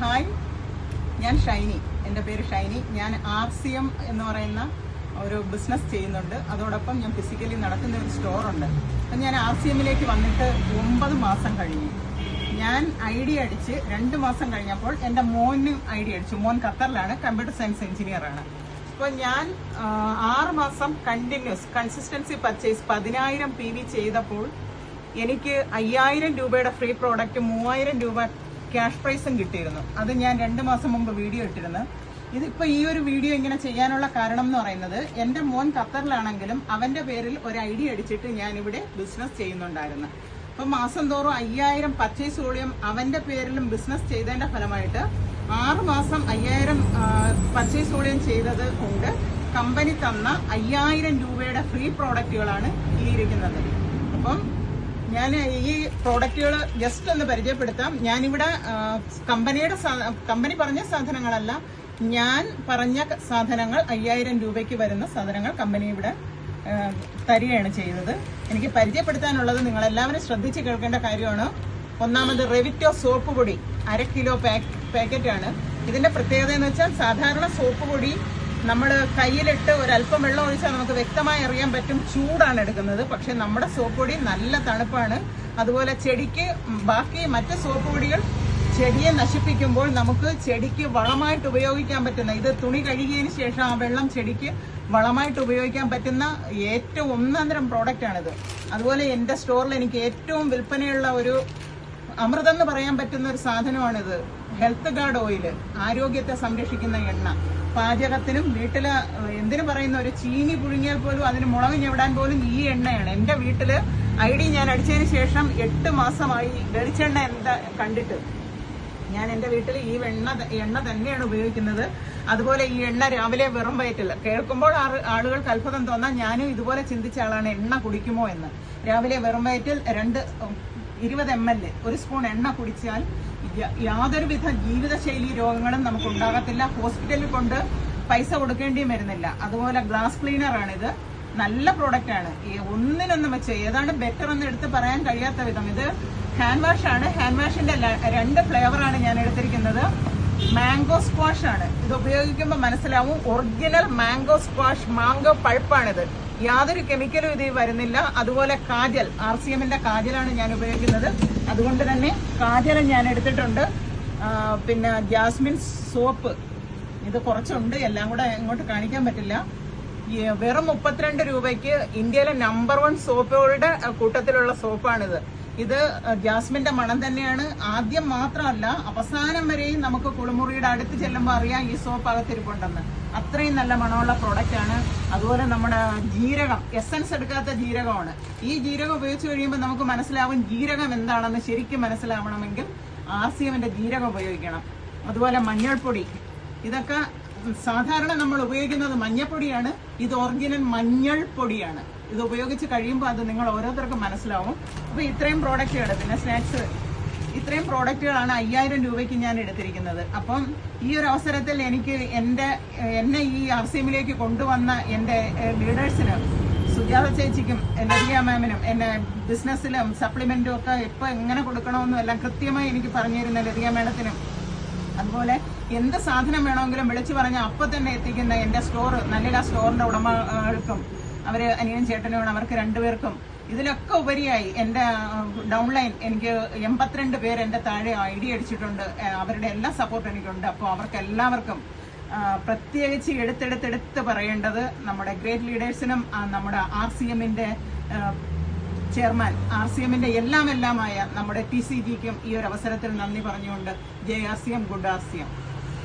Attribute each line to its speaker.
Speaker 1: Hi, ഞാൻ ഷൈനി. എൻ്റെ പേര് ഷൈനി. ഞാൻ RCM എന്ന് പറയുന്ന ഒരു ബിസിനസ് ചെയ്യുന്നുണ്ട്. അതോടൊപ്പം ഞാൻ ഫിസിക്കലി നടത്തുന്ന ഒരു സ്റ്റോറുണ്ട്. അപ്പം ഞാൻ RCMലേക്ക് വന്നിട്ട് 9 മാസം കഴിഞ്ഞു. ഞാൻ ID അടിച്ച് 2 മാസം കഴിഞ്ഞപ്പോൾ എൻ്റെ മോനും ID അടിച്ചു. മോൻ ഖത്തറിലാണ്, കമ്പ്യൂട്ടർ സയൻസ് എഞ്ചിനീയറാണ്. അപ്പോൾ ഞാൻ 6 മാസം കൺസിസ്റ്റൻസി പർച്ചേസ് 10,000 PV ചെയ്തപ്പോൾ എനിക്ക് 5,000 രൂപയുടെ ഫ്രീ പ്രോഡക്റ്റ് 3,000 രൂപ ക്യാഷ് പ്രൈസും കിട്ടിയിരുന്നു. അത് ഞാൻ 2 മാസം മുമ്പ് വീഡിയോ ഇട്ടിരുന്നു. ഇതിപ്പോൾ ഈ ഒരു വീഡിയോ ഇങ്ങനെ ചെയ്യാനുള്ള കാരണം എന്ന് പറയുന്നത്, എൻ്റെ മോൻ ഖത്തറിലാണെങ്കിലും അവൻ്റെ പേരിൽ ഒരു ID അടിച്ചിട്ട് ഞാനിവിടെ ബിസിനസ് ചെയ്യുന്നുണ്ടായിരുന്നു. അപ്പം മാസം തോറും 5,000 പർച്ചേസ് വോളിയം അവൻ്റെ പേരിലും ബിസിനസ് ചെയ്തതിൻ്റെ ഫലമായിട്ട് 6 മാസം 5,000 പർച്ചേസ് വോളിയം ചെയ്തത് കൊണ്ട് കമ്പനി തന്ന 5,000 രൂപയുടെ ഫ്രീ പ്രോഡക്റ്റുകളാണ് ഈ ഇരിക്കുന്നത്. അപ്പം ഞാൻ ഈ പ്രോഡക്റ്റുകൾ ജസ്റ്റ് ഒന്ന് പരിചയപ്പെടുത്താം. ഞാനിവിടെ കമ്പനി പറഞ്ഞ സാധനങ്ങളല്ല, ഞാൻ പറഞ്ഞ സാധനങ്ങൾ 5,000 രൂപയ്ക്ക് വരുന്ന സാധനങ്ങൾ കമ്പനി ഇവിടെ തരികയാണ് ചെയ്തത്. എനിക്ക് പരിചയപ്പെടുത്താനുള്ളത് നിങ്ങളെല്ലാവരും ശ്രദ്ധിച്ച് കേൾക്കേണ്ട കാര്യമാണ്. ഒന്നാമത് റെവിറ്റോ സോപ്പ് പൊടി 1/2 കിലോ പാക്കറ്റാണ്. ഇതിന്റെ പ്രത്യേകത എന്ന് വെച്ചാൽ, സാധാരണ സോപ്പ് പൊടി നമ്മൾ കയ്യിലിട്ട് ഒരല്പം വെള്ളം ഒഴിച്ചാൽ നമുക്ക് വ്യക്തമായി അറിയാൻ പറ്റും ചൂടാണ് എടുക്കുന്നത്. പക്ഷെ നമ്മുടെ സോപ്പ് പൊടി നല്ല തണുപ്പാണ്. അതുപോലെ ചെടിക്ക് ബാക്കി മറ്റ് സോപ്പ് പൊടികൾ ചെടിയെ നശിപ്പിക്കുമ്പോൾ നമുക്ക് ചെടിക്ക് വളമായിട്ട് ഉപയോഗിക്കാൻ പറ്റുന്ന, ഇത് തുണി കഴുകിയതിന് ശേഷം ആ വെള്ളം ചെടിക്ക് വളമായിട്ട് ഉപയോഗിക്കാൻ പറ്റുന്ന ഏറ്റവും ഒന്നാന്തരം പ്രോഡക്റ്റാണിത്. അതുപോലെ എൻ്റെ സ്റ്റോറിൽ എനിക്ക് ഏറ്റവും വിൽപ്പനയുള്ള ഒരു അമൃതം എന്ന് പറയാൻ പറ്റുന്ന ഒരു സാധനമാണിത്. ഹെൽത്ത് ഗാർഡ് ഓയിൽ, ആരോഗ്യത്തെ സംരക്ഷിക്കുന്ന എണ്ണ. പാചകത്തിനും വീട്ടില് എന്തിനു പറയുന്ന, ഒരു ചീനി പുഴുങ്ങിയാൽ പോലും അതിന് മുളക് ഞെവിടാൻ പോലും ഈ എണ്ണയാണ്. എൻ്റെ വീട്ടില് ID ഞാൻ അടിച്ചതിന് ശേഷം 8 മാസമായി വെളിച്ചെണ്ണ എന്താ കണ്ടിട്ട് ഞാൻ എൻ്റെ വീട്ടിൽ ഈ എണ്ണ തന്നെയാണ് ഉപയോഗിക്കുന്നത്. അതുപോലെ ഈ എണ്ണ രാവിലെ വെറും വയറ്റില്ല, കേൾക്കുമ്പോൾ ആളുകൾക്ക് അത്ഭുതം തോന്നാം, ഞാനും ഇതുപോലെ ചിന്തിച്ച ആളാണ്, എണ്ണ കുടിക്കുമോ എന്ന്. രാവിലെ വെറും വയറ്റിൽ 20 ml 1 സ്പൂൺ എണ്ണ കുടിച്ചാൽ യാതൊരുവിധ ജീവിതശൈലി രോഗങ്ങളും നമുക്ക് ഉണ്ടാകത്തില്ല. ഹോസ്പിറ്റലിൽ കൊണ്ട് പൈസ കൊടുക്കേണ്ടിയും വരുന്നില്ല. അതുപോലെ ഗ്ലാസ് ക്ലീനറാണിത്. നല്ല പ്രോഡക്റ്റ് ആണ്. ഒന്നിനൊന്നും വെച്ച് ഏതാണ് ബെറ്റർ എന്ന് എടുത്ത് പറയാൻ കഴിയാത്ത വിധം. ഇത് ഹാൻഡ് വാഷ് ആണ്. ഹാൻഡ് വാഷിന്റെ 2 ഫ്ലേവറാണ് ഞാൻ എടുത്തിരിക്കുന്നത്. മാംഗോ സ്ക്വാഷ് ആണ്. ഇത് ഉപയോഗിക്കുമ്പോൾ മനസ്സിലാവും, ഒറിജിനൽ മാംഗോ സ്ക്വാഷ്, മാംഗോ പൾപ്പാണിത്. യാതൊരു കെമിക്കലും ഇതിൽ വരുന്നില്ല. അതുപോലെ കാജൽ, RCMന്റെ കാജലാണ് ഞാൻ ഉപയോഗിക്കുന്നത്. അതുകൊണ്ട് തന്നെ കാജലും ഞാൻ എടുത്തിട്ടുണ്ട്. പിന്നെ ജാസ്മിൻ സോപ്പ്, ഇത് കുറച്ചുണ്ട്, എല്ലാം കൂടെ ഇങ്ങോട്ട് കാണിക്കാൻ പറ്റില്ല. വെറും 32 രൂപയ്ക്ക് ഇന്ത്യയിലെ നമ്പർ 1 സോപ്പുകളുടെ കൂട്ടത്തിലുള്ള സോപ്പാണിത്. ഇത് ജാസ്മിന്റെ മണം തന്നെയാണ്. ആദ്യം മാത്രമല്ല, അവസാനം വരെയും നമുക്ക് കുളിമുറിയുടെ അടുത്ത് ചെല്ലുമ്പോൾ അറിയാം ഈ സോപ്പ് അകത്തിരിപ്പുണ്ടെന്ന്. അത്രയും നല്ല മണമുള്ള പ്രോഡക്റ്റ് ആണ്. അതുപോലെ നമ്മുടെ ജീരകം, എസൻസ് എടുക്കാത്ത ജീരകമാണ്. ഈ ജീരകം ഉപയോഗിച്ച് കഴിയുമ്പോൾ നമുക്ക് മനസ്സിലാവും ജീരകം എന്താണെന്ന്. ശരിക്കും മനസ്സിലാവണമെങ്കിൽ RCMന്റെ ജീരകം ഉപയോഗിക്കണം. അതുപോലെ മഞ്ഞൾപ്പൊടി, ഇതൊക്കെ സാധാരണ നമ്മൾ ഉപയോഗിക്കുന്നത് മഞ്ഞൾപ്പൊടിയാണ്. ഇത് ഒറിജിനൽ മഞ്ഞൾ പൊടിയാണ്. ഇത് ഉപയോഗിച്ച് കഴിയുമ്പോൾ അത് നിങ്ങൾ ഓരോരുത്തർക്കും മനസ്സിലാവും. അപ്പോൾ ഇത്രയും പ്രോഡക്റ്റുകൾ, പിന്നെ സ്നാക്സ്, ഇത്രയും പ്രോഡക്റ്റുകളാണ് 5,000 രൂപയ്ക്ക് ഞാൻ എടുത്തിരിക്കുന്നത്. അപ്പം ഈ ഒരു അവസരത്തിൽ എനിക്ക് എന്നെ ഈ RCMലേക്ക് കൊണ്ടുവന്ന എൻ്റെ ലീഡേഴ്സിന്, സുജാത ചേച്ചിക്കും ലതിക മാമിനും, എന്നെ ബിസിനസ്സിലും സപ്ലിമെന്റും ഒക്കെ എപ്പോൾ എങ്ങനെ കൊടുക്കണമെന്നും എല്ലാം കൃത്യമായി എനിക്ക് പറഞ്ഞിരുന്ന ലതിക മാഡത്തിനും, അതുപോലെ എന്ത് സാധനം വേണമെങ്കിലും വിളിച്ചു പറഞ്ഞാൽ അപ്പം തന്നെ എത്തിക്കുന്ന എൻ്റെ സ്റ്റോർ, നല്ല സ്റ്റോറിന്റെ ഉടമകൾക്കും, അവര് അനിയൻ ചേട്ടനുമാണ്, അവർക്ക് 2 പേർക്കും, ഇതിലൊക്കെ ഉപരിയായി എൻ്റെ ഡൗൺലൈൻ എനിക്ക് 82 പേര് എൻ്റെ താഴെ ID അടിച്ചിട്ടുണ്ട്. അവരുടെ എല്ലാ സപ്പോർട്ടും എനിക്കുണ്ട്. അപ്പോൾ അവർക്ക് എല്ലാവർക്കും പ്രത്യേകിച്ച് എടുത്തെടുത്ത് പറയേണ്ടത് നമ്മുടെ ഗ്രേറ്റ് ലീഡേഴ്സിനും, നമ്മുടെ RCMന്റെ ചെയർമാൻ, RCMന്റെ എല്ലാമായ നമ്മുടെ TCGക്കും ഈ ഒരു അവസരത്തിൽ നന്ദി പറഞ്ഞുകൊണ്ട്, ജയ് RCM, ഗുഡ് RCM.